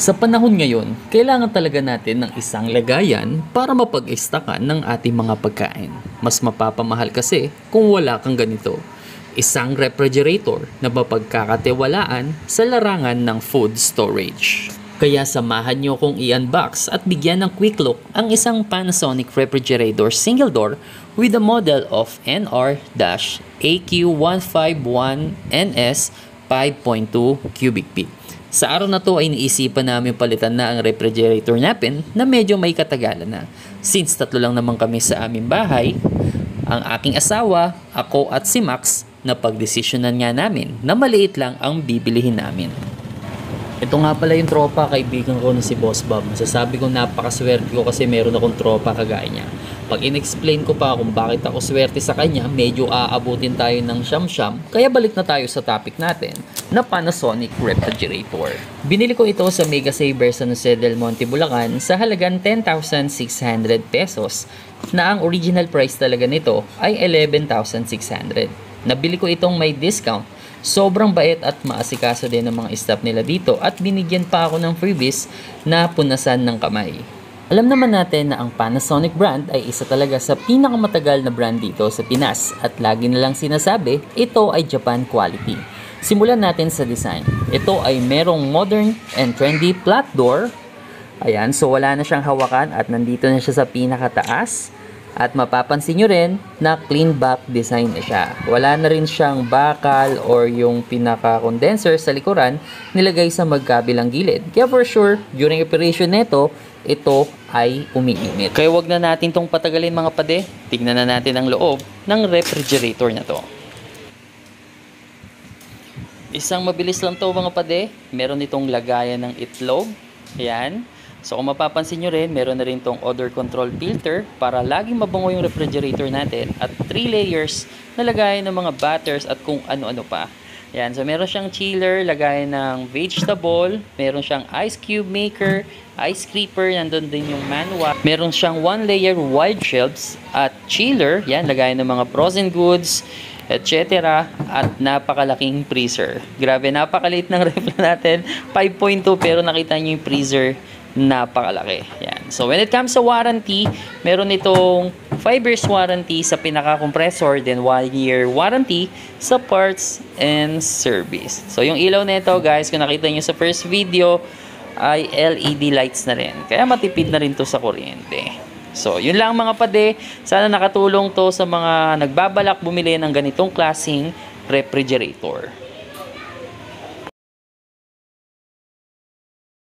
Sa panahon ngayon, kailangan talaga natin ng isang lagayan para mapag-istakan ng ating mga pagkain. Mas mapapamahal kasi kung wala kang ganito. Isang refrigerator na mapagkakatiwalaan sa larangan ng food storage. Kaya samahan nyo kong i-unbox at bigyan ng quick look ang isang Panasonic refrigerator single door with the model of NR-AQ151NS 5.2 cubic feet. Sa araw na to ay naisipan namin palitan na ang refrigerator natin na medyo may katagalan na. Since 3 lang naman kami sa aming bahay, ang aking asawa, ako at si Max, na pagdesisyonan nga namin na maliit lang ang bibilihin namin. Ito nga pala yung tropa, kaibigan ko na si Boss Bob. Masasabi ko napakaswerte ko kasi meron akong tropa kagaya niya. Pag in-explain ko pa kung bakit ako swerte sa kanya, medyo aabutin tayo ng siyam-siyam. Kaya balik na tayo sa topic natin na Panasonic refrigerator. Binili ko ito sa Mega Saver sa Jose del Monte, Bulacan sa halagang 10,600 pesos na ang original price talaga nito ay 11,600. Nabili ko itong may discount. Sobrang bait at maasikaso din ng mga staff nila dito at binigyan pa ako ng freebies na punasan ng kamay. Alam naman natin na ang Panasonic brand ay isa talaga sa pinakamatagal na brand dito sa Pinas at lagi nilang sinasabi ito ay Japan quality. Simulan natin sa design. Ito ay merong modern and trendy flat door. Ayan, so wala na siyang hawakan at nandito na siya sa pinakataas. At mapapansin nyo rin na clean back design na siya. Wala na rin siyang bakal or yung pinaka-condenser sa likuran nilagay sa magkabilang gilid. Kaya for sure, during operation nito, ito ay umiinit. Kaya wag na natin tong patagalin mga pade. Tignan na natin ang loob ng refrigerator na to. Isang mabilis lang to mga pade. Meron itong lagayan ng itlog. Ayan. So kung mapapansin nyo rin, meron na rin tong odor control filter para laging mabango yung refrigerator natin at 3 layers na lagayan ng mga batters at kung ano-ano pa. Yan, so meron siyang chiller, lagayan ng vegetable, meron siyang ice cube maker, ice creeper, nandun din yung manual. Meron siyang 1 layer wide shelves at chiller, yan, lagayan ng mga frozen goods, etc. At napakalaking freezer. Grabe, napakaliit ng ref natin, 5.2 pero nakita nyo yung freezer, napakalaki. Yan. So when it comes sa warranty, meron itong 5 years warranty sa pinaka-compressor, then 1 year warranty sa parts and service. So yung ilaw nito guys, kung nakita nyo sa first video, ay LED lights na rin. Kaya matipid na rin to sa kuryente. So yun lang mga pade, sana nakatulong to sa mga nagbabalak bumili ng ganitong klaseng refrigerator.